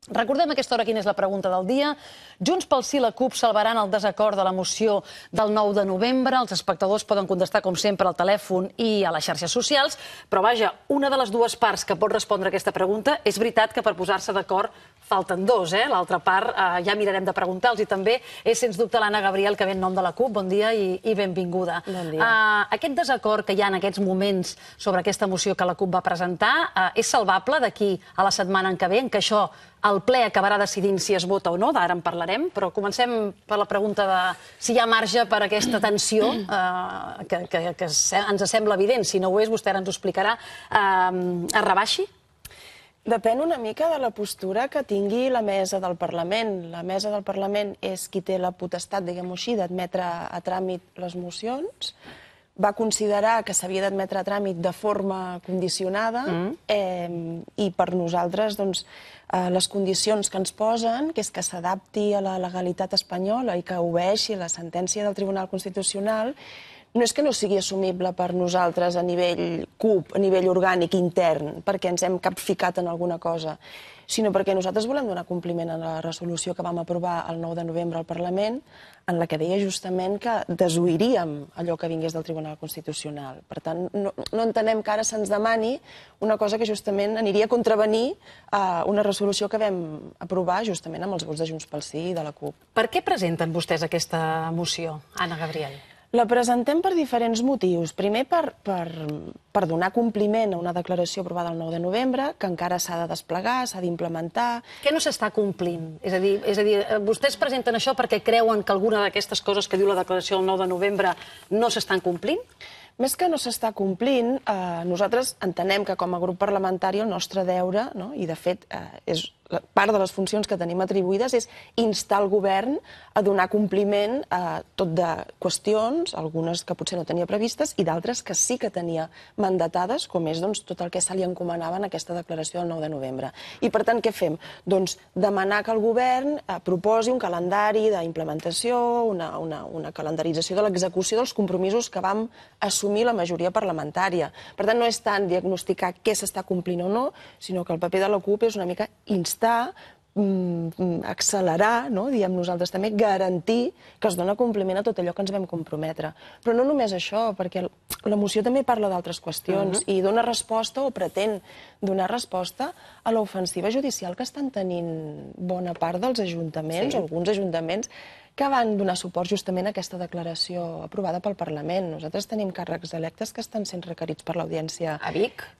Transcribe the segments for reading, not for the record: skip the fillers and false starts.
Recordem a aquesta hora quina és la pregunta del dia. Junts pel Sí i la CUP salvaran el desacord de la moció del 9 de novembre. Els espectadors poden contestar, com sempre, al telèfon i a les xarxes socials. Però, vaja, una de les dues parts que pot respondre a aquesta pregunta és veritat que per posar-se d'acord falten dos, eh? L'altra part ja mirarem de preguntar-los. I també és, sens dubte, l'Anna Gabriel, que ve en nom de la CUP. Bon dia i benvinguda. Bon dia. Aquest desacord que hi ha en aquests moments sobre aquesta moció que la CUP va presentar és salvable d'aquí a la setmana en què ve, en què això el ple acabarà decidint si es vota o no, d'ara en parlarem, però comencem per la pregunta de si hi ha marge per aquesta tensió, que ens sembla evident. Si no ho és, vostè ara ens ho explicarà. Es rebaixi? Depèn una mica de la postura que tingui la mesa del Parlament. La mesa del Parlament és qui té la potestat, diguem-ho així, d'admetre a tràmit les mocions. Va considerar que s'havia d'admetre a tràmit de forma condicionada i per nosaltres les condicions que ens posen, que és que s'adapti a la legalitat espanyola i que obeeixi la sentència del Tribunal Constitucional, no és que no sigui assumible per nosaltres a nivell CUP, a nivell orgànic intern, perquè ens hem capficat en alguna cosa, sinó perquè nosaltres volem donar compliment a la resolució que vam aprovar el 9 de novembre al Parlament, en la que deia justament que desoiríem allò que vingués del Tribunal Constitucional. Per tant, no entenem que ara se'ns demani una cosa que justament aniria a contravenir una resolució que vam aprovar justament amb els vots de Junts pel Sí i de la CUP. Per què presenten vostès aquesta moció, Anna Gabriel? La presentem per diferents motius. Primer, per donar compliment a una declaració aprovada el 9 de novembre, que encara s'ha de desplegar, s'ha d'implementar. Què no s'està complint? És a dir, vostès presenten això perquè creuen que alguna d'aquestes coses que diu la declaració del 9 de novembre no s'estan complint? Més que no s'està complint, nosaltres entenem que com a grup parlamentari el nostre deure, i de fet és part de les funcions que tenim atribuïdes, és instar el govern a donar compliment a tot de qüestions, algunes que potser no tenia previstes i d'altres que sí que tenia mandatades, com és tot el que se li encomanava en aquesta declaració del 9 de novembre. I per tant, què fem? Doncs demanar que el govern proposi un calendari d'implementació, una calendarització de l'execució dels compromisos que vam assumir la majoria parlamentària. Per tant, no és tant diagnosticar què s'està complint o no, sinó que el paper de la CUP és una mica instar, accelerar, diem nosaltres també, garantir que es dona compliment a tot allò que ens vam comprometre. Però no només això, perquè la moció també parla d'altres qüestions i dona resposta o pretén donar resposta a l'ofensiva judicial que estan tenint bona part dels ajuntaments, alguns ajuntaments, que van donar suport justament a aquesta declaració aprovada pel Parlament. Nosaltres tenim càrrecs electes que estan sent requerits per l'Audiència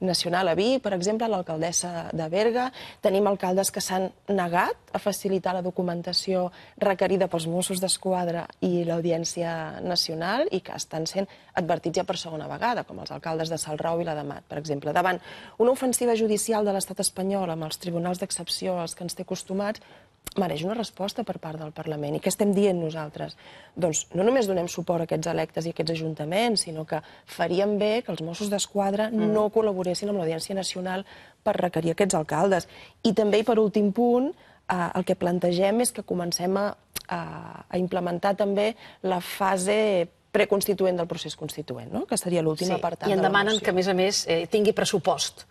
Nacional a Vic, per exemple, l'alcaldessa de Berga. Tenim alcaldes que s'han negat a facilitar la documentació requerida pels Mossos d'Esquadra i l'Audiència Nacional i que estan sent advertits ja per segona vegada, com els alcaldes de Salrau i la de Mat, per exemple. Davant una ofensiva judicial de l'estat espanyol amb els tribunals d'excepció als que ens té acostumats, mereix una resposta per part del Parlament. I què estem dient nosaltres? Doncs no només donem suport a aquests electes i a aquests ajuntaments, sinó que faríem bé que els Mossos d'Esquadra no col·laboressin amb l'Audiència Nacional per requerir aquests alcaldes. I també, i per últim punt, el que plantegem és que comencem a implementar també la fase preconstituent del procés constituent, que seria l'últim apartat de la moció. I en demanen que, a més, tingui pressupost.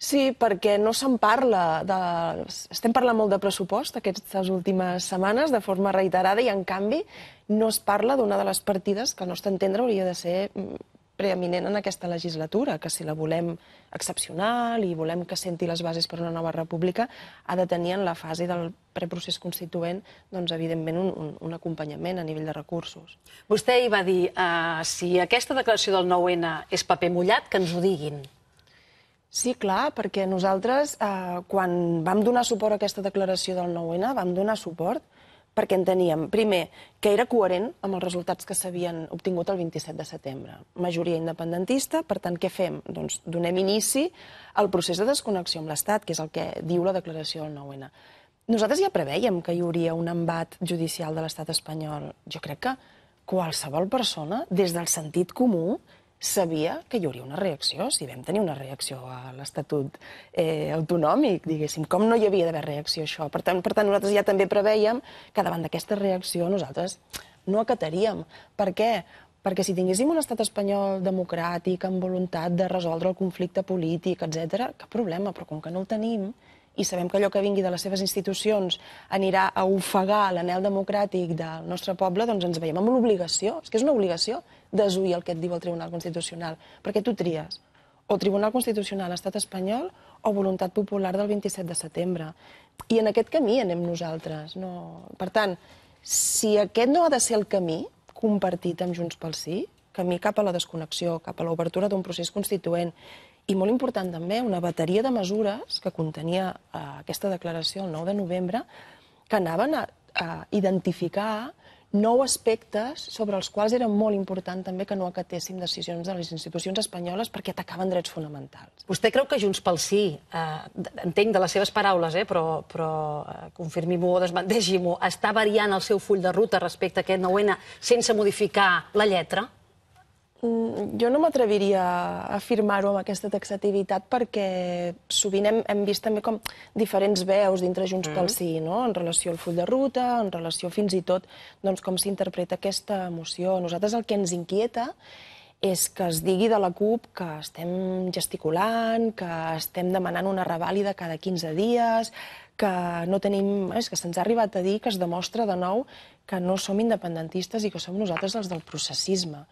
Sí, perquè no se'n parla. Estem parlant molt de pressupost aquestes últimes setmanes, de forma reiterada, i en canvi no es parla d'una de les partides que al nostre entendre hauria de ser preeminent en aquesta legislatura, que si la volem excepcional i volem que senti les bases per a una nova república, ha de tenir en la fase del preprocés constituent, doncs, evidentment, un acompanyament a nivell de recursos. Vostè hi va dir, si aquesta declaració del 9N és paper mullat, que ens ho diguin. Sí, clar, perquè nosaltres, quan vam donar suport a aquesta declaració del 9N, vam donar suport perquè enteníem, primer, que era coherent amb els resultats que s'havien obtingut el 27 de setembre. Majoria independentista, per tant, què fem? Doncs donem inici al procés de desconnexió amb l'Estat, que és el que diu la declaració del 9N. Nosaltres ja prevèiem que hi hauria un embat judicial de l'Estat espanyol. Jo crec que qualsevol persona, des del sentit comú, sabia que hi hauria una reacció, si vam tenir una reacció a l'Estatut autonòmic, diguéssim. Com no hi havia d'haver reacció a això? Per tant, nosaltres ja també prevèiem que davant d'aquesta reacció nosaltres no acataríem. Per què? Perquè si tinguéssim un estat espanyol democràtic, amb voluntat de resoldre el conflicte polític, etc., cap problema, però com que no el tenim, i sabem que allò que vingui de les seves institucions anirà a ofegar l'anhel democràtic del nostre poble, doncs ens veiem amb l'obligació, és que és una obligació, desoir el que et diu el Tribunal Constitucional, perquè tu tries o Tribunal Constitucional, Estat espanyol, o voluntat popular del 27 de setembre. I en aquest camí anem nosaltres. Per tant, si aquest no ha de ser el camí compartit amb Junts pel Sí, camí cap a la desconnexió, cap a l'obertura d'un procés constituent, i molt important també, una bateria de mesures que contenia aquesta declaració el 9 de novembre, que anaven a identificar 9 aspectes sobre els quals era molt important també que no acatéssim decisions de les institucions espanyoles perquè atacaven drets fonamentals. Vostè creu que Junts pel Sí, entenc de les seves paraules, però confirmi-m'ho o desmenteixi-m'ho, està variant el seu full de ruta respecte a aquest 9N sense modificar la lletra? Jo no m'atreviria a afirmar-ho amb aquesta taxativitat perquè sovint hem vist també com diferents veus dintre Junts pel Sí, en relació al full de ruta, en relació fins i tot com s'interpreta aquesta moció. Nosaltres el que ens inquieta és que es digui de la CUP que estem gesticulant, que estem demanant una revàlida cada 15 dies, que no tenim... És que se'ns ha arribat a dir que es demostra de nou que no som independentistes i que som nosaltres els del processisme.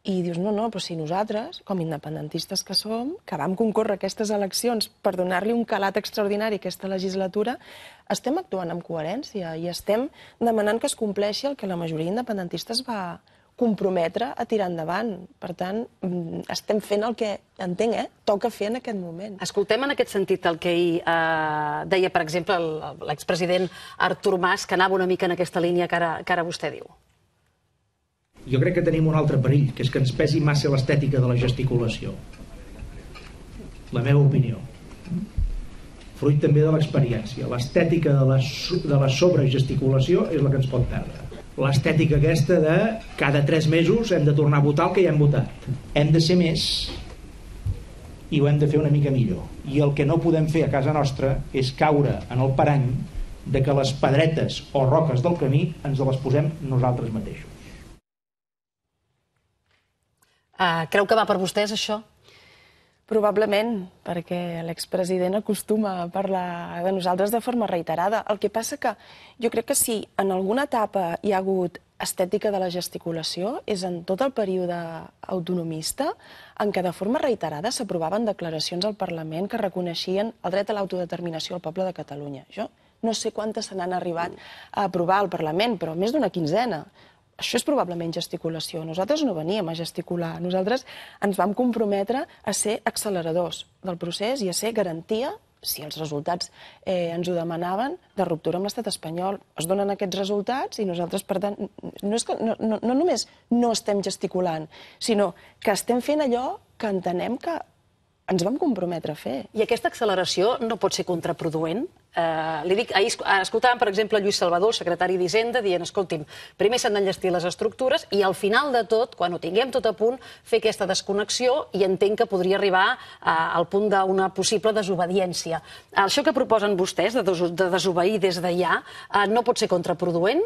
I dius, no, però si nosaltres, com independentistes que som, que vam concórrer aquestes eleccions per donar-li un calat extraordinari a aquesta legislatura, estem actuant amb coherència i estem demanant que es compleixi el que la majoria independentista es va comprometre a tirar endavant. Per tant, estem fent el que, entenc, toca fer en aquest moment. Escoltem en aquest sentit el que ahir deia, per exemple, l'expresident Artur Mas, que anava una mica en aquesta línia que ara vostè diu. Jo crec que tenim un altre perill, que és que ens pesi massa l'estètica de la gesticulació. La meva opinió. Fruit també de l'experiència. L'estètica de la sobregesticulació és la que ens pot perdre. L'estètica aquesta de cada 3 mesos hem de tornar a votar el que ja hem votat. Hem de ser més i ho hem de fer una mica millor. I el que no podem fer a casa nostra és caure en el parany de que les pedretes o roques del camí ens les posem nosaltres mateixos. Creu que va per vostès, això? Probablement, perquè l'expresident acostuma a parlar de nosaltres de forma reiterada. El que passa que jo crec que si en alguna etapa hi ha hagut estètica de la gesticulació és en tot el període autonomista en què de forma reiterada s'aprovaven declaracions al Parlament que reconeixien el dret a l'autodeterminació al poble de Catalunya. Jo no sé quantes se n'han arribat a aprovar al Parlament, però més d'una quinzena. Això és probablement gesticulació. Nosaltres no veníem a gesticular. Nosaltres ens vam comprometre a ser acceleradors del procés i a ser garantia, si els resultats ens ho demanaven, de ruptura amb l'estat espanyol. Es donen aquests resultats i nosaltres, per tant, no només no estem gesticulant, sinó que estem fent allò que entenem que ens vam comprometre a fer. I aquesta acceleració no pot ser contraproduent? Li dic, ahir escoltàvem, per exemple, Lluís Salvador, secretari d'Hisenda, dient, escolti'm, primer s'han d'enllestir les estructures i al final de tot, quan ho tinguem tot a punt, fer aquesta desconnexió i entenc que podria arribar al punt d'una possible desobediència. Això que proposen vostès, de desobeir des de ja, no pot ser contraproduent?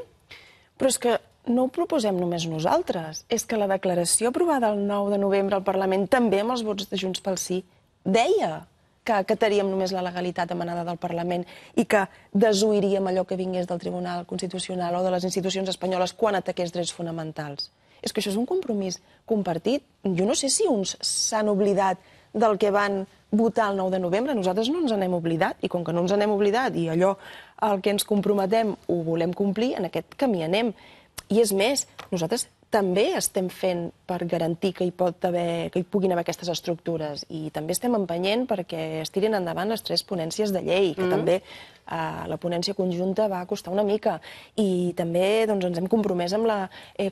Però és que no ho proposem només nosaltres. És que la declaració aprovada el 9 de novembre al Parlament, també amb els vots de Junts pel Sí, deia que acataríem només la legalitat emanada del Parlament i que desoiríem allò que vingués del Tribunal Constitucional o de les institucions espanyoles quan ataqués drets fonamentals. És que això és un compromís compartit. Jo no sé si uns s'han oblidat del que van votar el 9 de novembre. Nosaltres no ens n'hem oblidat, i com que no ens n'hem oblidat i allò al que ens comprometem ho volem complir, en aquest camí anem. I és més, nosaltres també estem fent per garantir que hi puguin haver aquestes estructures i també estem empenyent perquè es tirin endavant les 3 ponències de llei, que també la ponència conjunta va costar una mica. I també ens hem compromès amb la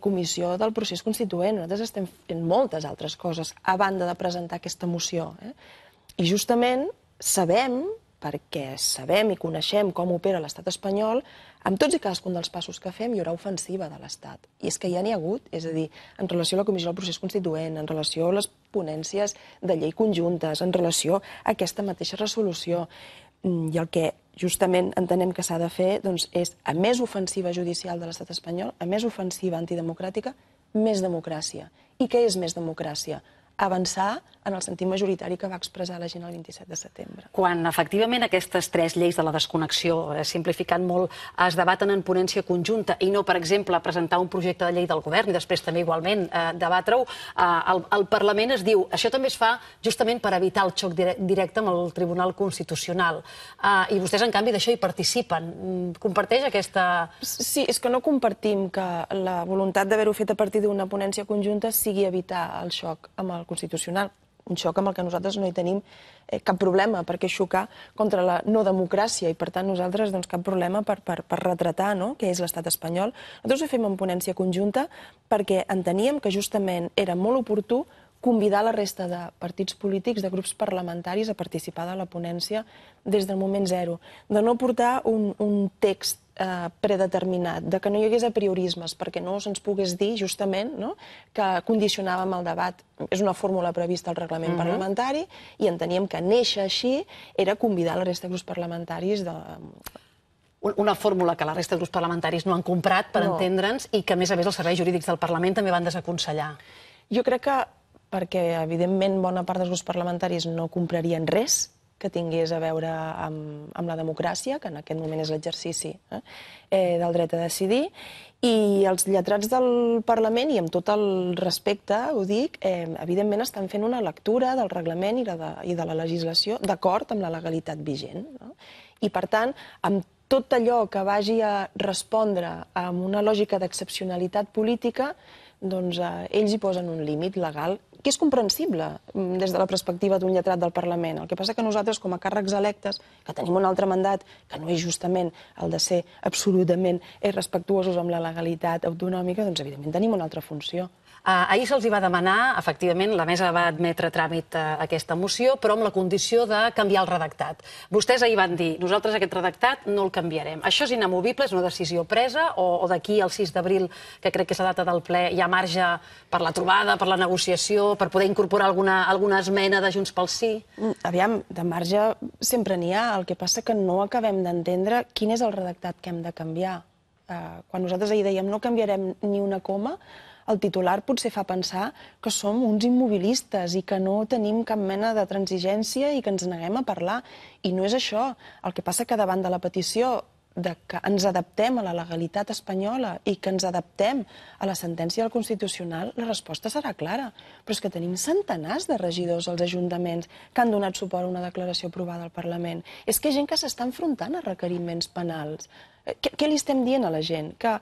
comissió del procés constituent. Nosaltres estem fent moltes altres coses a banda de presentar aquesta moció. I justament sabem, perquè sabem i coneixem com opera l'estat espanyol, amb tots i cadascun dels passos que fem hi haurà ofensiva de l'Estat. I és que ja n'hi ha hagut, és a dir, en relació a la Comissió del Procés Constituent, en relació a les ponències de llei conjuntes, en relació a aquesta mateixa resolució. I el que justament entenem que s'ha de fer és, a més ofensiva judicial de l'estat espanyol, a més ofensiva antidemocràtica, més democràcia. I què és més democràcia? avançar en el sentit majoritari que va expressar la gent el 27 de setembre. Quan efectivament aquestes 3 lleis de la desconnexió, simplificant molt, es debaten en ponència conjunta i no, per exemple, presentar un projecte de llei del govern i després també igualment debatre-ho, al Parlament es diu això també es fa justament per evitar el xoc directe amb el Tribunal Constitucional. I vostès, en canvi, d'això hi participen. Comparteix aquesta... Sí, és que no compartim que la voluntat d'haver-ho fet a partir d'una ponència conjunta sigui evitar el xoc amb el Constitucional. Un xoc amb el que nosaltres no hi tenim cap problema, perquè xocar contra la no democràcia i, per tant, nosaltres cap problema per retratar què és l'estat espanyol. Nosaltres ho fem en ponència conjunta perquè enteníem que justament era molt oportú convidar la resta de partits polítics, de grups parlamentaris, a participar de la ponència des del moment zero, de no portar un text predeterminat, de que no hi hagués apriorismes, perquè no se'ns pogués dir justament que condicionàvem el debat. És una fórmula prevista al reglament parlamentari i enteníem que néixer així era convidar la resta de grups parlamentaris una fórmula que la resta de grups parlamentaris no han comprat, per entendre'ns, i que, a més, els serveis jurídics del Parlament també van desaconsellar. Jo crec que perquè, evidentment, bona part dels grups parlamentaris no comprarien res que tingués a veure amb la democràcia, que en aquest moment és l'exercici del dret a decidir, i els lletrats del Parlament, i amb tot el respecte, ho dic, evidentment estan fent una lectura del reglament i de la legislació d'acord amb la legalitat vigent. I, per tant, amb tot allò que vagi a respondre amb una lògica d'excepcionalitat política, doncs ells hi posen un límit legal que és comprensible des de la perspectiva d'un lletrat del Parlament. El que passa que nosaltres, com a càrrecs electes, que tenim un altre mandat, que no és justament el de ser absolutament respectuosos amb la legalitat autonòmica, doncs evidentment tenim una altra funció. Ahir se'ls va demanar, efectivament, la mesa va admetre a tràmit aquesta moció, però amb la condició de canviar el redactat. Vostès ahir van dir, nosaltres aquest redactat no el canviarem. Això és inamovible, és una decisió presa, o d'aquí al 6 d'abril, que crec que és la data del ple, hi ha marge per la trobada, per la negociació, per poder incorporar alguna esmena de Junts pel Sí? Aviam, de marge sempre n'hi ha, el que passa que no acabem d'entendre quin és el redactat que hem de canviar. Quan nosaltres ahir dèiem no canviarem ni una coma, el titular potser fa pensar que som uns immobilistes i que no tenim cap mena de transigència i que ens neguem a parlar. I no és això. El que passa que davant de la petició de que ens adaptem a la legalitat espanyola i que ens adaptem a la sentència del Constitucional, la resposta serà clara. Però és que tenim centenars de regidors als ajuntaments que han donat suport a una declaració aprovada al Parlament. És que hi ha gent que s'està enfrontant a requeriments penals. Què li estem dient a la gent? Que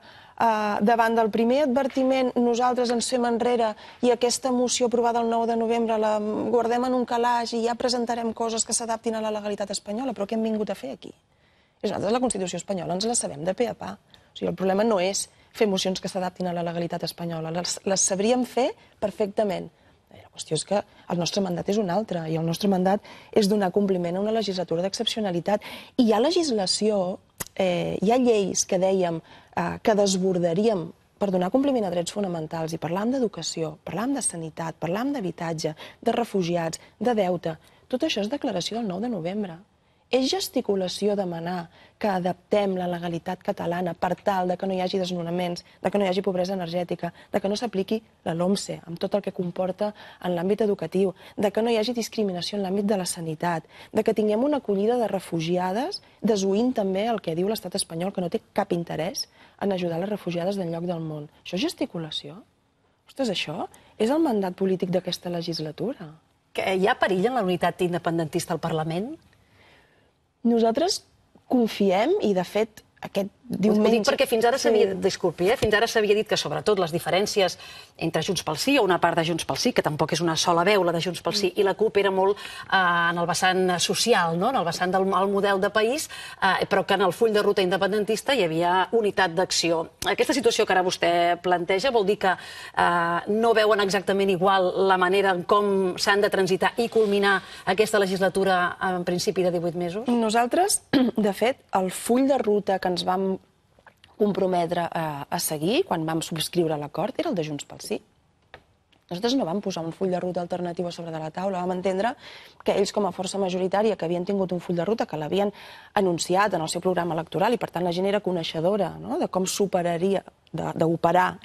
davant del primer advertiment nosaltres ens fem enrere i aquesta moció aprovada el 9 de novembre la guardem en un calaix i ja presentarem coses que s'adaptin a la legalitat espanyola. Però què hem vingut a fer aquí? I nosaltres la Constitució espanyola ens la sabem de pe a pa. O sigui, el problema no és fer mocions que s'adaptin a la legalitat espanyola. Les sabríem fer perfectament. La qüestió és que el nostre mandat és un altre i el nostre mandat és donar compliment a una legislatura d'excepcionalitat. I hi ha legislació, hi ha lleis que dèiem que desbordaríem per donar compliment a drets fonamentals i parlàvem d'educació, parlàvem de sanitat, parlàvem d'habitatge, de refugiats, de deute. Tot això és declaració del 9 de novembre. És gesticulació demanar que adaptem la legalitat catalana per tal que no hi hagi desnonaments, que no hi hagi pobresa energètica, que no s'apliqui la LOMSE amb tot el que comporta en l'àmbit educatiu, que no hi hagi discriminació en l'àmbit de la sanitat, que tinguem una acollida de refugiades, desoint també el que diu l'estat espanyol, que no té cap interès en ajudar les refugiades d'enlloc del món. Això és gesticulació? Ostres, això és el mandat polític d'aquesta legislatura. Hi ha perill en la unitat independentista al Parlament? Nosaltres confiem i, de fet, aquest diumenge... Ho dic perquè fins ara s'havia... Disculpi, fins ara s'havia dit que, sobretot, les diferències entre Junts pel Sí, o una part de Junts pel Sí, que tampoc és una sola veu, la de Junts pel Sí, i la CUP era molt en el vessant social, en el vessant del model de país, però que en el full de ruta independentista hi havia unitat d'acció. Aquesta situació que ara vostè planteja vol dir que no veuen exactament igual la manera en com s'han de transitar i culminar aquesta legislatura en principi de 18 mesos? Nosaltres, de fet, el full de ruta que ens vam comprometre a seguir quan vam subscriure l'acord era el de Junts pel Sí. Nosaltres no vam posar un full de ruta alternatiu a sobre de la taula, vam entendre que ells, com a força majoritària, que havien tingut un full de ruta, que l'havien anunciat en el seu programa electoral, i per tant la gent era coneixedora de com s'operaria, d'operar,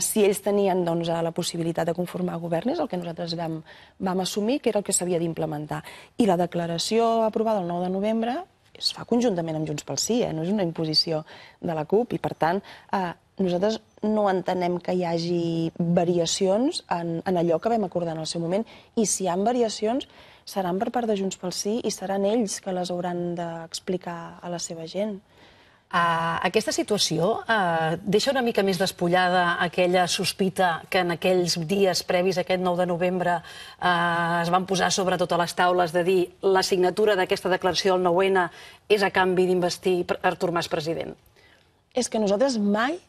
si ells tenien la possibilitat de conformar govern, és el que nosaltres vam assumir que era el que s'havia d'implementar. I la declaració aprovada el 9 de novembre es fa conjuntament amb Junts pel Sí, no és una imposició de la CUP, i per tant nosaltres no entenem que hi hagi variacions en allò que vam acordar en el seu moment, i si hi ha variacions seran per part de Junts pel Sí i seran ells que les hauran d'explicar a la seva gent. Aquesta situació deixa una mica més despullada aquella sospita que en aquells dies previs a aquest 9 de novembre es van posar sobre totes les taules de dir la signatura d'aquesta declaració del 9N és a canvi d'investir Artur Mas president? És que nosaltres mai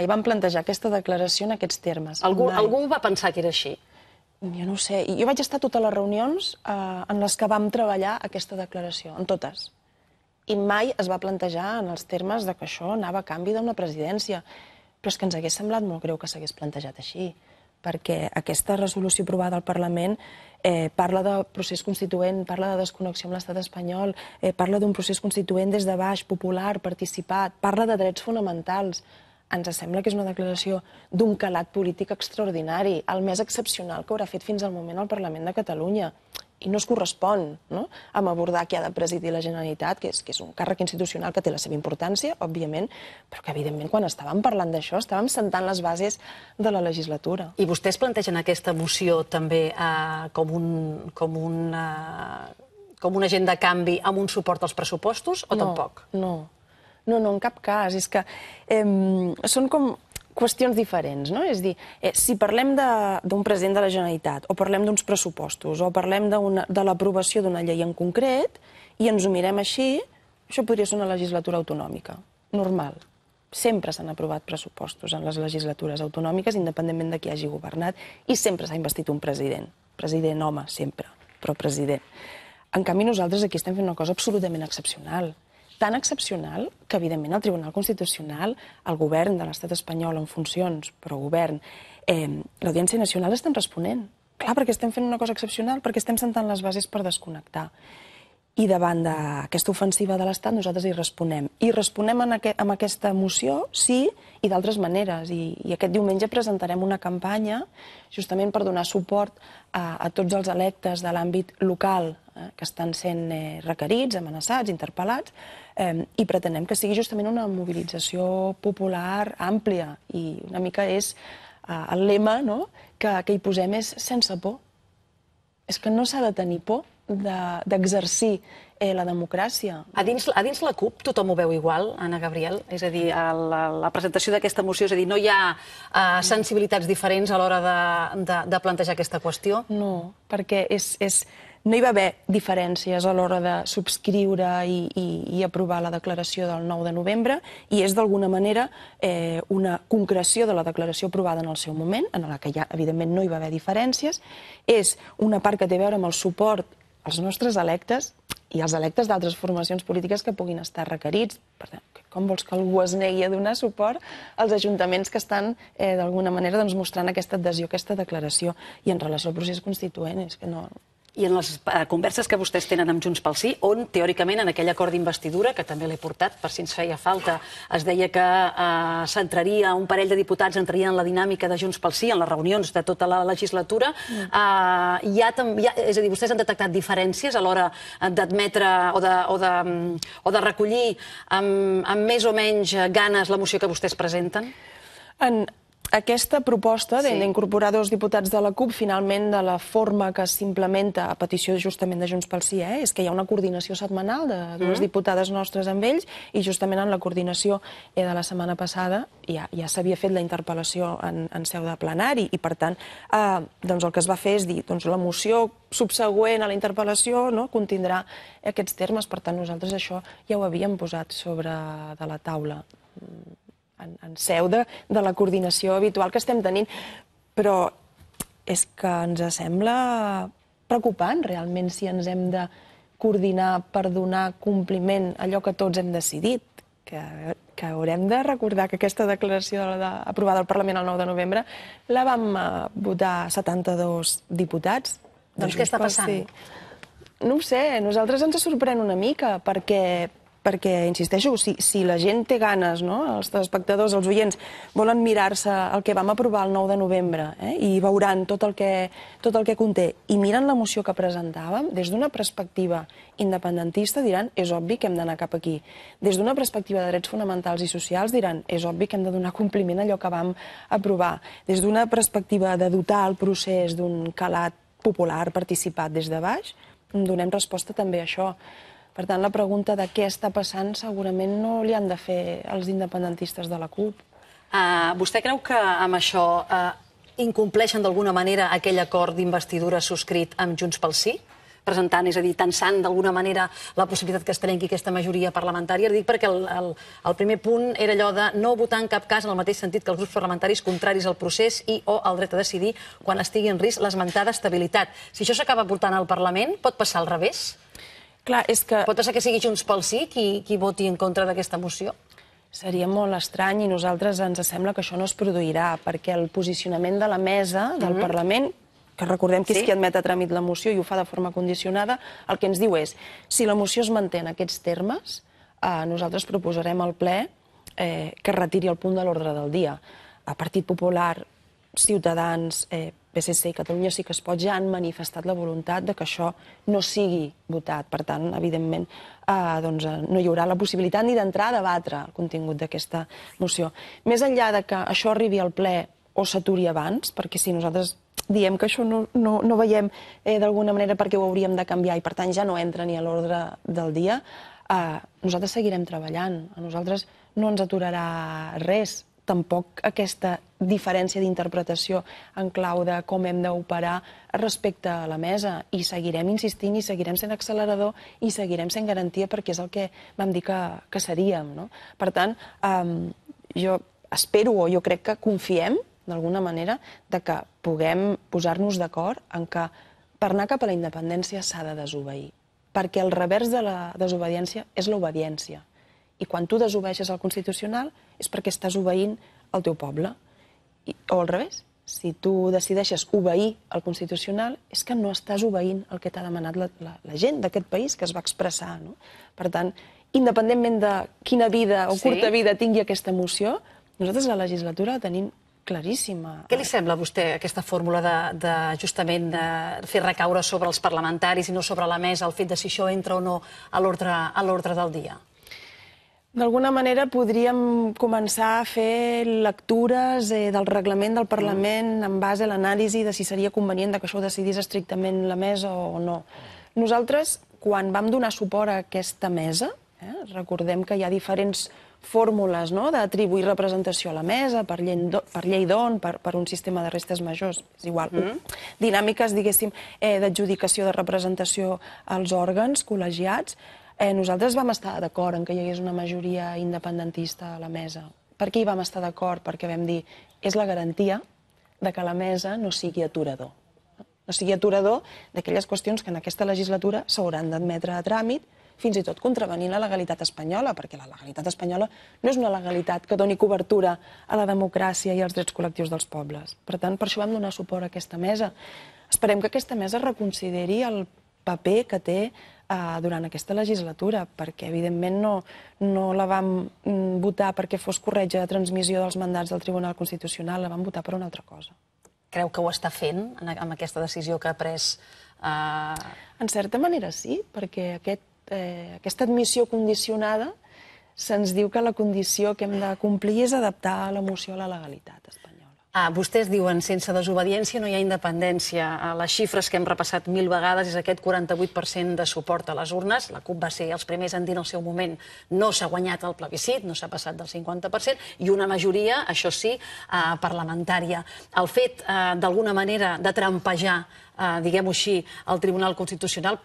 vam plantejar aquesta declaració en aquests termes. Algú va pensar que era així? Jo no ho sé. Jo vaig estar a totes les reunions en les que vam treballar aquesta declaració, en totes. I mai es va plantejar en els termes que això anava a canvi d'una presidència. Però és que ens hagués semblat molt greu que s'hagués plantejat així, perquè aquesta resolució aprovada al Parlament parla de procés constituent, parla de desconnexió amb l'estat espanyol, parla d'un procés constituent des de baix, popular, participat, parla de drets fonamentals. Ens sembla que és una declaració d'un calat polític extraordinari, el més excepcional que haurà fet fins al moment el Parlament de Catalunya. I no es correspon amb abordar qui ha de presidir la Generalitat, que és un càrrec institucional que té la seva importància, òbviament, però que, evidentment, quan estàvem parlant d'això, estàvem sentant les bases de la legislatura. I vostès plantegen aquesta moció també com un agent de canvi amb un suport als pressupostos, o tampoc? No, en cap cas. És que són com qüestions diferents, no? És a dir, si parlem d'un president de la Generalitat, o parlem d'uns pressupostos, o parlem de l'aprovació d'una llei en concret, i ens ho mirem així, això podria ser una legislatura autonòmica, normal. Sempre s'han aprovat pressupostos en les legislatures autonòmiques, independentment de qui hagi governat, i sempre s'ha investit un president. President, home, sempre, però president. En canvi, nosaltres aquí estem fent una cosa absolutament excepcional. Tan excepcional que, evidentment, el Tribunal Constitucional, el govern de l'estat espanyol en funcions, però govern, l'Audiència Nacional estan responent. Clar, perquè estem fent una cosa excepcional, perquè estem sentant les bases per desconnectar. I davant d'aquesta ofensiva de l'Estat nosaltres hi responem. I responem amb aquesta moció, sí, i d'altres maneres. I aquest diumenge presentarem una campanya justament per donar suport a tots els electes de l'àmbit local que estan sent requerits, amenaçats, interpel·lats, i pretenem que sigui justament una mobilització popular àmplia. I una mica és el lema que hi posem és sense por. És que no s'ha de tenir por d'exercir la democràcia. A dins la CUP tothom ho veu igual, Anna Gabriel? És a dir, la presentació d'aquesta moció, és a dir, no hi ha sensibilitats diferents a l'hora de plantejar aquesta qüestió? No, perquè no hi va haver diferències a l'hora de subscriure i aprovar la declaració del 9 de novembre, i és d'alguna manera una concreció de la declaració aprovada en el seu moment, en la que ja, evidentment, no hi va haver diferències. És una part que té a veure amb el suport als nostres electes i als electes d'altres formacions polítiques que puguin estar requerits. Per tant, com vols que algú es negui a donar suport als ajuntaments que estan, d'alguna manera, mostrant aquesta adhesió, aquesta declaració? I en relació al procés constituent, és que no... I en les converses que vostès tenen amb Junts pel Sí, on, teòricament, en aquell acord d'investidura, que també l'he portat per si ens feia falta, es deia que s'entraria, un parell de diputats entrarien en la dinàmica de Junts pel Sí, en les reunions de tota la legislatura. És a dir, vostès han detectat diferències a l'hora d'admetre o de recollir amb més o menys ganes la moció que vostès presenten? Aquesta proposta d'incorporar dos diputats de la CUP, finalment, de la forma que s'implementa a petició justament de Junts pel Sí, és que hi ha una coordinació setmanal de dues diputades nostres amb ells, i justament en la coordinació de la setmana passada ja s'havia fet la interpel·lació en seu de plenari, i per tant el que es va fer és dir la moció subsegüent a la interpel·lació contindrà aquests termes. Per tant, nosaltres això ja ho havíem posat sobre de la taula en seu de la coordinació habitual que estem tenint. Però és que ens sembla preocupant, realment, si ens hem de coordinar per donar compliment a allò que tots hem decidit. Que que haurem de recordar que aquesta declaració aprovada al Parlament el 9 de novembre la vam votar 72 diputats. Doncs què està passant? No ho sé, a nosaltres ens sorprèn una mica, perquè, insisteixo, si la gent té ganes, els espectadors, els oients, volen mirar-se el que vam aprovar el 9 de novembre i veuran tot el que conté, i miren la moció que presentàvem, des d'una perspectiva independentista diran és obvi que hem d'anar cap aquí. Des d'una perspectiva de drets fonamentals i socials diran és obvi que hem de donar compliment a allò que vam aprovar. Des d'una perspectiva de dotar el procés d'un calat popular participat des de baix, donem resposta també a això. Per tant, la pregunta de què està passant segurament no li han de fer els independentistes de la CUP. Vostè creu que amb això incompleixen d'alguna manera aquell acord d'investidura subscrit amb Junts pel Sí? Presentant, és a dir, tensant d'alguna manera la possibilitat que es trenqui aquesta majoria parlamentària. Dic perquè el primer punt era allò de no votar en cap cas en el mateix sentit que els grups parlamentaris contraris al procés i o al dret a decidir quan estigui en risc l'esmentada estabilitat. Si això s'acaba portant al Parlament, pot passar al revés? Clar, és que... Pot passar que sigui Junts pel Sí qui voti en contra d'aquesta moció? Seria molt estrany i nosaltres ens sembla que això no es produirà, perquè el posicionament de la mesa del Parlament, que recordem que és qui admet a tràmit la moció i ho fa de forma condicionada, el que ens diu és, si la moció es manté en aquests termes, nosaltres proposarem al ple que retiri el punt de l'ordre del dia. El Partit Popular, Ciutadans, PSC i Catalunya Sí que es pot ja han manifestat la voluntat de que això no sigui votat. Per tant, evidentment, no hi haurà la possibilitat ni d'entrar a debatre el contingut d'aquesta moció. Més enllà de que això arribi al ple o s'aturi abans, perquè si nosaltres diem que això no veiem d'alguna manera perquè ho hauríem de canviar i per tant ja no entra ni a l'ordre del dia, nosaltres seguirem treballant. A nosaltres no ens aturarà res. Tampoc aquesta diferència d'interpretació en clau de com hem d'operar respecte a la mesa. I seguirem insistint i seguirem sent accelerador i seguirem sent garantia perquè és el que vam dir que seríem. Per tant, jo espero o jo crec que confiem d'alguna manera de que puguem posar-nos d'acord en que per anar cap a la independència s'ha de desobeir. Perquè el revers de la desobediència és l'obediència. I quan tu desobeeixes el Constitucional és perquè estàs obeint el teu poble. O al revés, si tu decideixes obeir el Constitucional és que no estàs obeint el que t'ha demanat la gent d'aquest país que es va expressar. Per tant, independentment de quina vida o curta vida tingui aquesta moció, nosaltres la legislatura la tenim claríssima. Què li sembla a vostè aquesta fórmula justament de fer recaure sobre els parlamentaris i no sobre la mesa el fet de si això entra o no a l'ordre del dia? D'alguna manera podríem començar a fer lectures del reglament del Parlament en base a l'anàlisi de si seria convenient que això ho decidís estrictament la mesa o no. Nosaltres, quan vam donar suport a aquesta mesa, recordem que hi ha diferents fórmules d'atribuir representació a la mesa, per llei d'on, per un sistema de restes majors, és igual, dinàmiques, diguéssim, d'adjudicació de representació als òrgans col·legiats. Nosaltres vam estar d'acord en que hi hagués una majoria independentista a la mesa. Per què hi vam estar d'acord? Perquè vam dir és la garantia que la mesa no sigui aturador. No sigui aturador d'aquelles qüestions que en aquesta legislatura s'hauran d'admetre a tràmit, fins i tot contravenint la legalitat espanyola, perquè la legalitat espanyola no és una legalitat que doni cobertura a la democràcia i als drets col·lectius dels pobles. Per tant, per això vam donar suport a aquesta mesa. Esperem que aquesta mesa reconsideri el paper que té durant aquesta legislatura, perquè evidentment no la vam votar perquè fos corretja de transmissió dels mandats del Tribunal Constitucional, la vam votar per una altra cosa. Creu que ho està fent amb aquesta decisió que ha pres? En certa manera sí, perquè aquesta admissió condicionada se'ns diu que la condició que hem de complir és adaptar la moció a la legalitat espanyola. Vostès diuen sense desobediència no hi ha independència. Les xifres que hem repassat 1000 vegades és aquest 48% de suport a les urnes. La CUP va ser els primers en dir en el seu moment no s'ha guanyat el plebiscit, no s'ha passat del 50%, i una majoria, això sí, parlamentària. El fet, d'alguna manera, de trampejar diguem-ho així, el Tribunal Constitucional,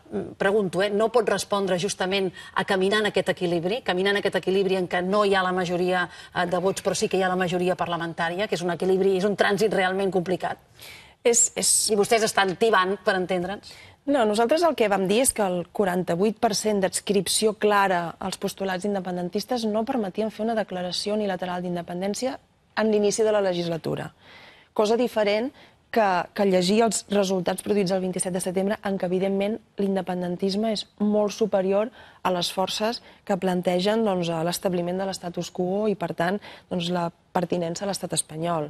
pregunto, no pot respondre justament a caminar en aquest equilibri en què no hi ha la majoria de vots, però sí que hi ha la majoria parlamentària, que és un equilibri, és un trànsit realment complicat. I vostès estan tibant, per entendre'ns? No, nosaltres el que vam dir és que el 48% d'adscripció clara als postulats independentistes no permetien fer una declaració unilateral d'independència en l'inici de la legislatura. Cosa diferent que llegir els resultats produïts el 27 de setembre en què, evidentment, l'independentisme és molt superior a les forces que plantegen l'establiment de l'estatus quo i, per tant, la pertinença a l'estat espanyol.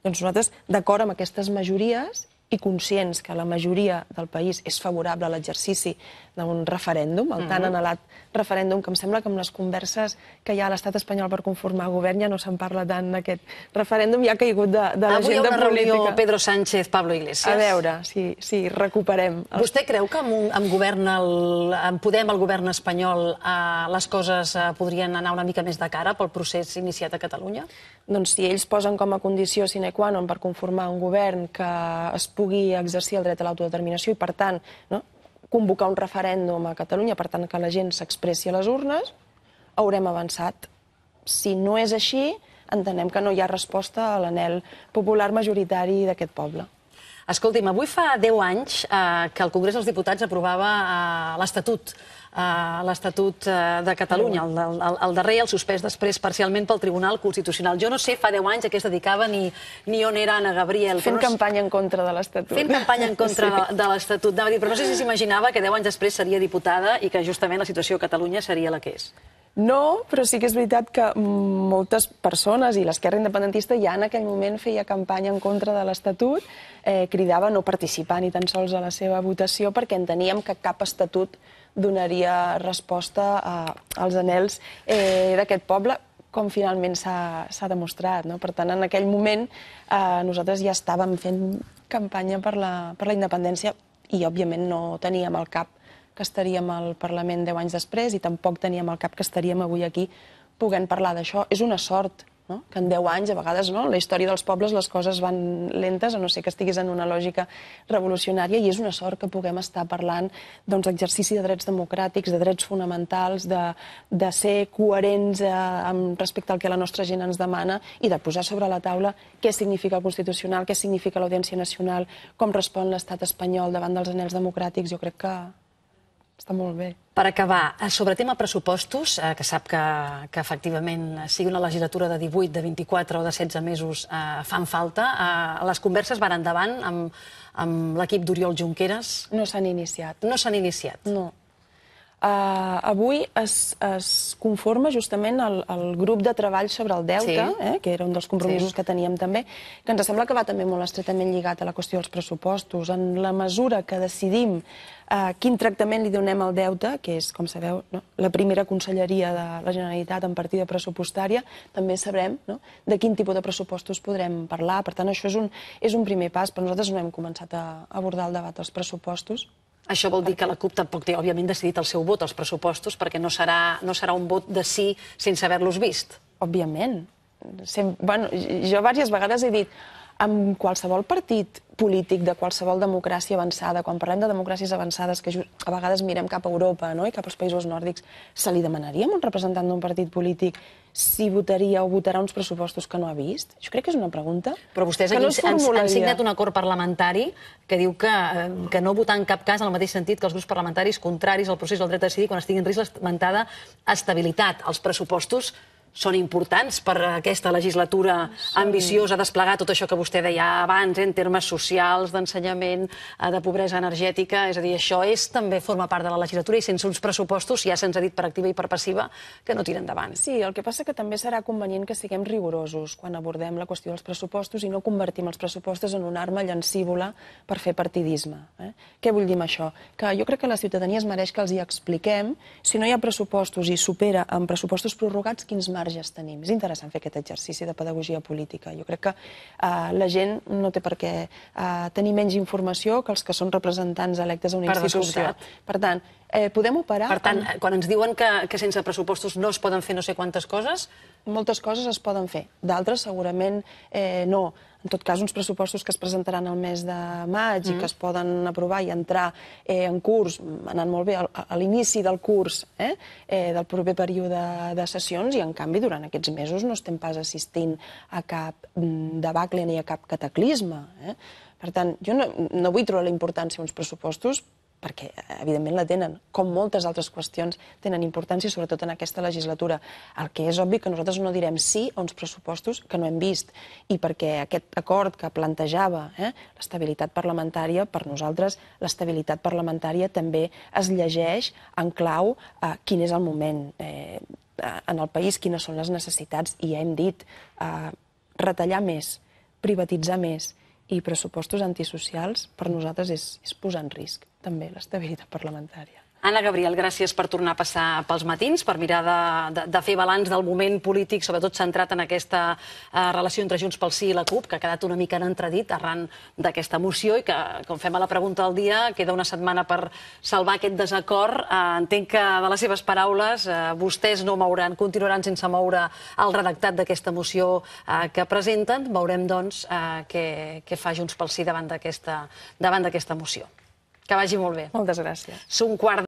Doncs nosaltres, d'acord amb aquestes majories i conscients que la majoria del país és favorable a l'exercici d'un referèndum, el tan anhelat referèndum, que em sembla que amb les converses que hi ha a l'estat espanyol per conformar govern ja no se'n parla tant d'aquest referèndum, ja ha caigut de l'agenda política. Avui hi ha una reunió Pedro Sánchez, Pablo Iglesias. A veure si recuperem. Vostè creu que amb Podem, el govern espanyol, les coses podrien anar una mica més de cara pel procés iniciat a Catalunya? Doncs si ells posen com a condició sine qua non per conformar un govern que es pugui exercir el dret a l'autodeterminació i, per tant, convocar un referèndum a Catalunya, per tant, que la gent s'expressi a les urnes, haurem avançat. Si no és així, entenem que no hi ha resposta a l'anhel popular majoritari d'aquest poble. Escolti'm, avui fa 10 anys que el Congrés dels Diputats aprovava l'Estatut de Catalunya, el darrer, el suspès després parcialment pel Tribunal Constitucional. Jo no sé fa 10 anys a què es dedicava ni on era Anna Gabriel. Fent campanya en contra de l'Estatut. Fent campanya en contra de l'Estatut. Però no sé si s'imaginava que 10 anys després seria diputada i que justament la situació a Catalunya seria la que és. No, però sí que és veritat que moltes persones i l'esquerra independentista ja en aquell moment feia campanya en contra de l'Estatut, cridava a no participar ni tan sols a la seva votació perquè enteníem que cap estatut donaria resposta als anhels d'aquest poble, com finalment s'ha demostrat. Per tant, en aquell moment nosaltres ja estàvem fent campanya per la independència i, òbviament, no teníem al cap que estaríem al Parlament 10 anys després i tampoc teníem al cap que estaríem avui aquí podent parlar d'això. És una sort que en 10 anys, a vegades, en la història dels pobles les coses van lentes, a no ser que estiguis en una lògica revolucionària, i és una sort que puguem estar parlant d'exercici de drets democràtics, de drets fonamentals, de ser coherents respecte al que la nostra gent ens demana i de posar sobre la taula què significa el Constitucional, què significa l'Audiència Nacional, com respon l'estat espanyol davant dels anhels democràtics. Jo crec que està molt bé. Per acabar, sobre tema pressupostos, que sap que efectivament sigui una legislatura de 18, de 24 o de 16 mesos fan falta, les converses van endavant amb l'equip d'Oriol Junqueras? No s'han iniciat. No s'han iniciat? No. Avui es conforma justament el grup de treball sobre el deute, que era un dels compromisos que teníem també, que ens sembla que va també molt estretament lligat a la qüestió dels pressupostos. En la mesura que decidim quin tractament li donem al deute, que és, com sabeu, la primera conselleria de la Generalitat en partida pressupostària, també sabrem de quin tipus de pressupostos podrem parlar. Per tant, això és un primer pas, però nosaltres no hem començat a abordar el debat dels pressupostos. Això vol dir que la CUP tampoc té, òbviament, decidit el seu vot als pressupostos, perquè no serà un vot de sí sense haver-los vist. Òbviament. Jo diverses vegades he dit, amb qualsevol partit polític de qualsevol democràcia avançada, quan parlem de democràcies avançades, que a vegades mirem cap a Europa i cap als països nòrdics, se li demanaria a un representant d'un partit polític si votaria o votarà uns pressupostos que no ha vist? Jo crec que és una pregunta. Però vostès han signat un acord parlamentari que diu que no votar en cap cas en el mateix sentit que els grups parlamentaris contraris al procés del dret a decidir quan estigui en risc l'esmentada estabilitat. Els pressupostos són importants per aquesta legislatura ambiciosa, desplegar tot això que vostè deia abans, en termes socials, d'ensenyament, de pobresa energètica. És a dir, això també forma part de la legislatura i sense uns pressupostos ja se'ns ha dit per activa i per passiva que no tira endavant. Sí, el que passa que també serà convenient que siguem rigorosos quan abordem la qüestió dels pressupostos i no convertim els pressupostos en una arma llancívola per fer partidisme. Què vull dir amb això? Que jo crec que la ciutadania es mereix que els hi expliquem si no hi ha pressupostos i supera amb pressupostos prorrogats quins marges tenim. És interessant fer aquest exercici de pedagogia política. Jo crec que la gent no té per què tenir menys informació que els que són representants electes a una institució. Per tant, podem operar... Per tant, quan ens diuen que sense pressupostos no es poden fer no sé quantes coses... Moltes coses es poden fer, d'altres segurament no. En tot cas, uns pressupostos que es presentaran al mes de maig i que es poden aprovar i entrar en curs, anant molt bé a l'inici del curs del proper període de sessions, i en canvi durant aquests mesos no estem pas assistint a cap debacle ni a cap cataclisme. Per tant, jo no vull treure la importància a uns pressupostos perquè evidentment la tenen, com moltes altres qüestions tenen importància, sobretot en aquesta legislatura. El que és obvi que nosaltres no direm sí a uns pressupostos que no hem vist, i perquè aquest acord que plantejava l'estabilitat parlamentària, per nosaltres l'estabilitat parlamentària també es llegeix en clau quin és el moment en el país, quines són les necessitats, i ja hem dit, retallar més, privatitzar més i pressupostos antisocials per nosaltres és posar en risc també l'estabilitat parlamentària. Anna Gabriel, gràcies per tornar a passar pels matins, per mirar de fer balanç del moment polític, sobretot centrat en aquesta relació entre Junts pel Sí i la CUP, que ha quedat una mica en entredit arran d'aquesta moció i que, com fem a la pregunta del dia, queda una setmana per salvar aquest desacord. Entenc que, de les seves paraules, vostès no mouran, continuaran sense moure el redactat d'aquesta moció que presenten. Veurem, doncs, què fa Junts pel Sí davant d'aquesta moció. Que vagi molt bé. Moltes gràcies. És un quart